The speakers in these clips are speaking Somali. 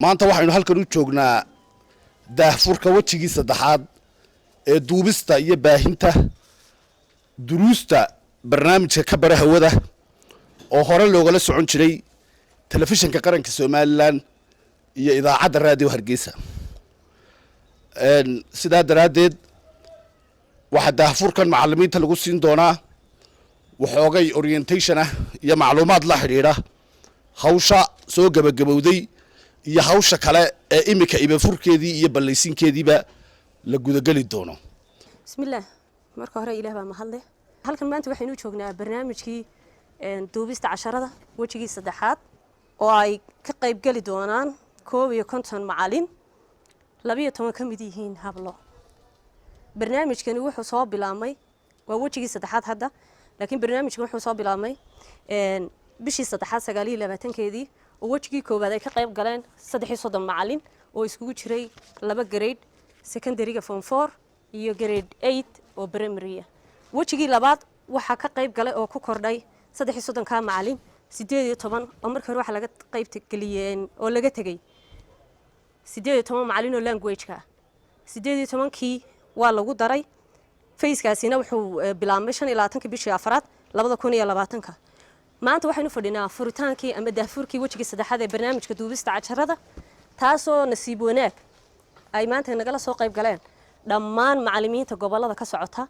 maanta waxaynu halkan u joognaa daahfurka wejigii saddexaad ee duubista iyo baahinta duruusta barnaamijka ka bara hawada oo hore loogala socon jiray telefishinka qaranka Soomaaliland iyo idaacadda raadiyo Hargeysa. sidaa daraadeed waxa daahfurkan macallimiinta lagu siin doonaa waxoogay orientation ah iyo macluumaad la xiriira hawsha soo gabagabowday iyo hawsha kale ee imika ibafurkeedii iyo ballaysinkeediiba la gudagali doono. bismillaah marka hore Ilaahay baa mahadle. halkan maanta waxaynu joognaa barnaamijkii duubista casharada wajigii saddexaad oo ay ka qayb gali doonaan 51 macallin 12 ka mid yihiin hablo. barnaamijkani wuxuu soo bilaabmay waa wajigii saddexaad hadda laakiin barnaamijkan wuxuu soo bilaabmay bishii saddexaad 29keedii oo wajigii koowaad ay ka qayb galeen 330 macallin oo iskugu jiray 2 grade secondary-ga form 4 iyo grade 8 oo primary ah. wajigii labaad waxa ka qayb galay oo ku kordhay 330 ka macallin 18 oo markii hore waxa laga qayb galiyeen oo laga tagay 18 macallin oo language-ka 18kii waa lagu daray fayskaasina wuxuu bilaabmay 25 bishii afraad 2020 maanta waxaynu fadhinaa furitaankii ama daahfurkii wajigii saddexaad ee barnaamijka duubista casharada taasoo nasiib wanaag ay maanta nagala soo qayb galeen dhammaan macallimiinta gobolada ka socota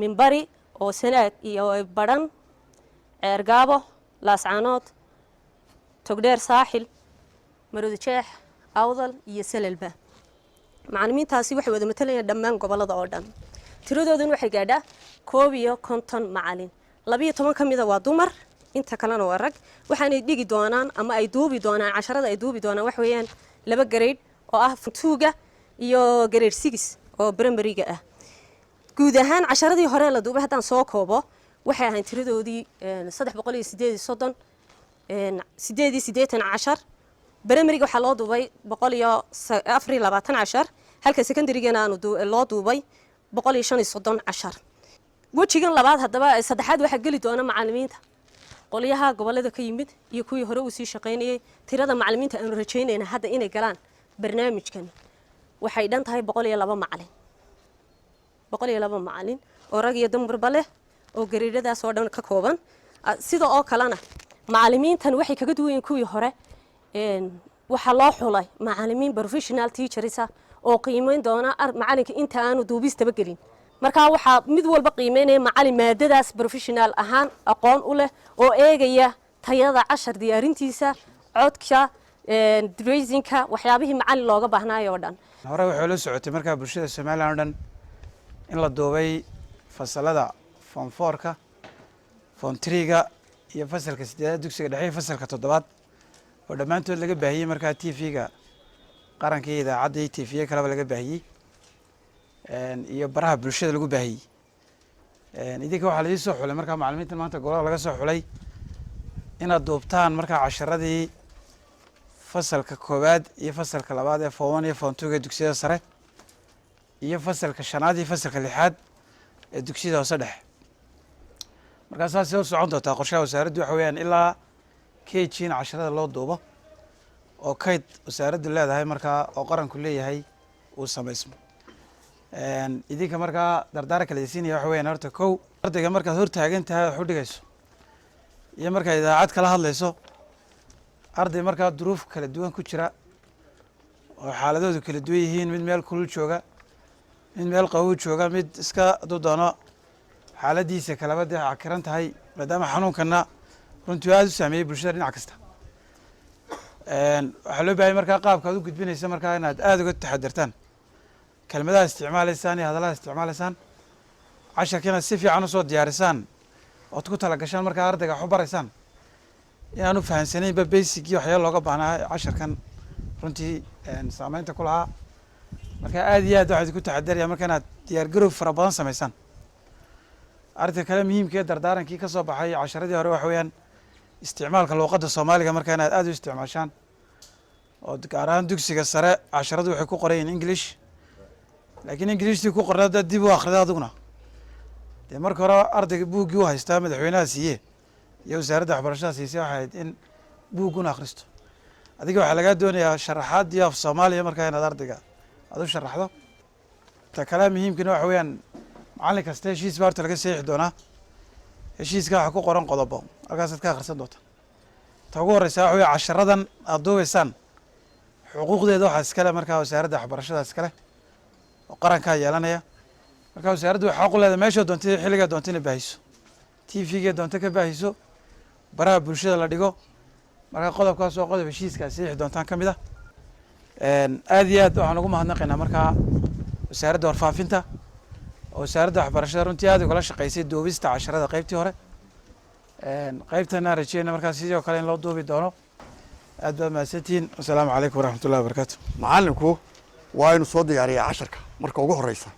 minbari oo Sanaag iyo Badhan Ceergaabo Laascaanood Togdheer Saaxil Maroodi Jeex Awdal iyo Salalba. macallimiintaasi waxay wada matalayaan dhammaan gobolada oo dhan. tiradooduna waxay gaadhaa 51 macallin 12 kamida waa dumar inta kalena waa rag waxaanay dhigi doonaan ama ay duubi doonaan casharada ay duubi doonaan wax weeyaan 2 grade oo ah 2ga iyo grade 6 oo primary-ga ah. guud ahaan casharadii hore la duubay haddaan soo koobo waxay ahayn tiradoodii 338 cashar. primary-ga waxaa loo duubay 124 cashar halka secondary-gana loo duubay 135 cashar. wajigan labaad haddaba saddexaad waxa gali doona macallimiinta qoliyaha gobolada ka yimid iyo kuwii hore u sii shaqeynayay. tirada macallimiinta aanu rajaynayna hadda inay galaan barnaamijkan waxay dhan tahay 102 macallin 102 macallin oo rag iyo dumarba leh oo gariiradaas oo dhan ka kooban. sidoo oo kalena macallimiintan waxay kaga duwan yihiin kuwii hore waxa loo xulay macallimiin professional teachers oo qiimeyn doona macallinka inta aanu duubistaba gelin. marka waxa mid walba qiimeynaya macallin maadadaas professional ahaan aqoon u leh oo eegaya tayada cashar diyaarintiisa codka dressing-ka waxyaabihii macallin looga baahnaayo oo dhan. hore waxay la socotay marka bulshada Soomaaliland oo dhan in la duubay fasalada form 4ka form 3ga iyo fasalka 8 dugsiga dhexe fasalka 7 oo dhamaantood laga baahiyay marka TV-ga qaranka iyo idaacadda iyo TV kale laga baahiyay iyo baraha bulshada lagu baahiyay. idinka waxa la soo xulay marka macallimiinta maanta gobolka laga soo xulay inaad duubtaan marka casharadii fasalka koowaad iyo fasalka labaad ee form 1 iyo form 2 ee dugsiga sare iyo fasalka shanaad iyo fasalka lixaad ee dugsiga hoose dhexe. markaas soo socon doonta qorshaha wasaaraddu waxa weeyaan ilaa KG casharada loo duubo oo kayd wasaaraddu leedahay marka oo qaranku leeyahay uu sameysmo. idinka marka dardaaranka la siinaya waxa weeyaan horta kow ardayga marka hor taagan tahay wax u dhigayso iyo marka idaacad kala hadlayso arday marka duruuf kala duwan ku jira oo xaaladoodu kala duwan yihiin mid meel kulul jooga mid meel qabow jooga mid iska doono xaaladiisa kala wada cakiran tahay maadaama xanuunkana runtii aad u saameeyay bulshada dhinac kasta. waxa loo baahay marka qaabka aad u gudbinaysa marka inaad aad uga taxadartaan kelmadaha isticmaalaysaan iyo hadallada isticmaalaysaan casharkina si fiican u soo diyaarisaan oo ku tala gashaan marka ardayga wax u baraysaan inaanu fahansanaynba basic iyo waxyaalo looga baahnaa casharkan runtii saameynta ku lahaa. marka aad iyo aad waxaad ku taxadaraya marka inaad diyaar garow fara badan samaysaan. arrinta kale muhiimka ee dardaarankii ka soo baxay casharadii hore waxa weeyaan isticmaalka luqadda Soomaaliga marka inaad aad u isticmaashaan oo gaar ahaan dugsiga sare casharadu waxay ku qorayeen English laakiin Englishtii ku qornaa dib u akhridaa aduguna dee marka hore ardayga buuggii u haystaa madaxweynaha siiye iyo wasaaradda waxbarashada siisay waxay ahayd in buuggun akhristo adiga waxaa lagaa doonayaa sharaxaadii af soomaaliya markaa inaad ardayga aad u sharaxdo. ta kale muhiimkana waxa weeyaan macallin kasta heshiis baa horta laga saxiixi doonaa. heshiiska waxaa ku qoran qodobo halkaasaad ka akhrisan doonta. ta ugu horreysa waxa weeye casharadan aad duubaysaan xuquuqdeeda waxaa iskale markaa wasaaradda waxbarashada iskale oo qarankaa yeelanaya. markaa wasaaraddu waxay xaq u leedahay meesha doontay xilligaa doonta inay baahiso, tvga doonta ka baahiso, baraha bulshada la dhigo. markaa qodobkaas oo qodob heshiiskaas saxiixi doontaan ka mid ah. aad iyo aad waxaan ugu mahadnaqaynaa markaa wasaaradda warfaafinta oo wasaaradda waxbarashada runtii aad ugala shaqaysay duubista casharada qaybtii hore. qaybtana rajeyna markaa sidoo kale in loo duubi doono. aad baad mahadsantihiin. wasalaamu calaykum waraxmatullahi wabarakaatu. macallinku waa inuu soo diyaariyaa casharka marka ugu horreysa,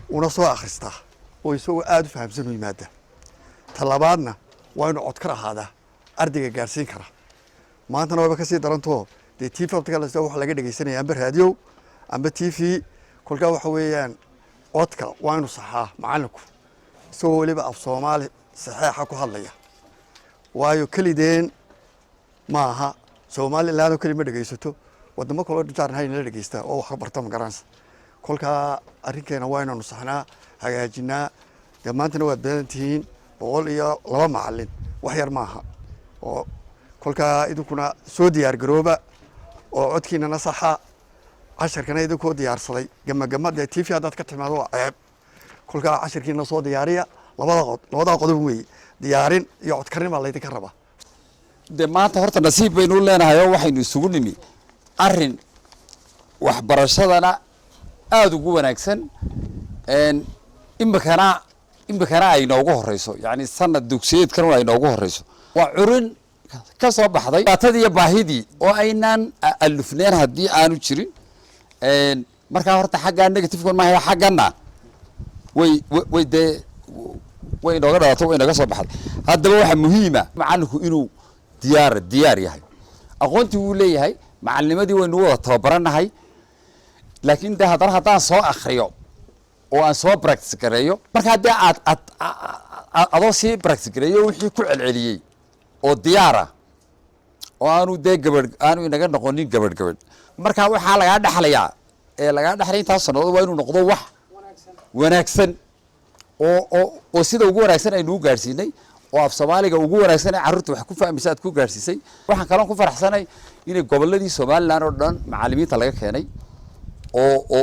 una soo akhristaa oo isagoo aada u fahamsan u yimaada. talabaadna waa inuu codkar ahaadaa ardayga gaarsiin kara. maantana wayba ka sii darantoo dee t v waxa laga dhegeysanaya amba raadiyow amba t v. kolkaa waxa weeyaan codka waa inuu saxaa macallinku isagoo weliba af soomaali saxeexa ku hadlaya, waayo kelideen ma aha somaliland oo keli ma dhegeysato, wadamo kaloo jaarnahay nala dhegeystaa oo wax ka barta ma garanaysa. kolkaa arrinkeena waa inaanu saxnaa hagaajinaa. dee maantana waad badan tihiin 102 macallin, wax yar maaha. oo kolkaa idinkuna soo diyaar garooba oo codkiinana saxa, casharkana idinkoo diyaarsaday gama dee tv haddaad ka timaado waa ceeb. kolkaa casharkiina soo diyaariya. labada qodob weeye, diyaarin iyo codkarnima laydinka rabaa. de maanta horta nasiib baynu leenahay oo waxaynu isugu nimi arrin waxbarashadana aada ugu wanaagsan. imikana ay noogu horeyso, yani sanad dugsiyeedkan ay noogu horeyso. waa curin ka soo baxday baatadii iyo baahidii oo aynaan alufneen haddii aanu jirin. markaa horta xaggaa negativekon maaha, xaggana way dee way inooga dhalato, way inooga soo baxday. haddaba waxaa muhiima macallinku inuu diyaar yahay. aqoontii wuu leeyahay, macalnimadii waynu wada tababaranahay. laakiin de haddana haddaan soo akriyo oo aan soo practice gareeyo, markaa dee adoo sii practice gareeyo wixii ku celceliyey oo diyaara oo aanu dee aanu inaga noqonin gabadh. markaa waxaa lagaa dhexlayaa lagaa dhexlay intaas sannadood waa inuu noqdo wax wanaagsan oo sida ugu wanaagsan aynu u gaadhsiinay, oo af soomaaliga ugu wanaagsan ee carruurta wax ku fahmaysa aad ku gaadhsiisay. waxaan kaloon ku faraxsanay inay gobolladii somaliland oo dhan macallimiinta laga keenay oo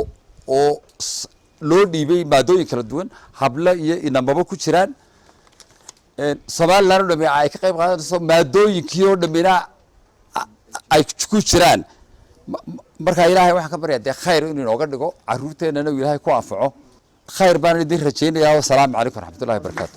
loo dhiibay maadooyin kala duwan, hablo iyo inamaba ku jiraan. somaliland oo dhami ay ka qayb qaadanayso maadooyinkii oo dhamina ay ku jiraan. markaa ilaahay waxaan ka baryaa dee khayr inuu inooga dhigo, carruurteennana uu ilaahay ku anfaco. khayr baan idin rajaynayaa. wasalaamu calaykum waraxmatullahi wabarakaatu.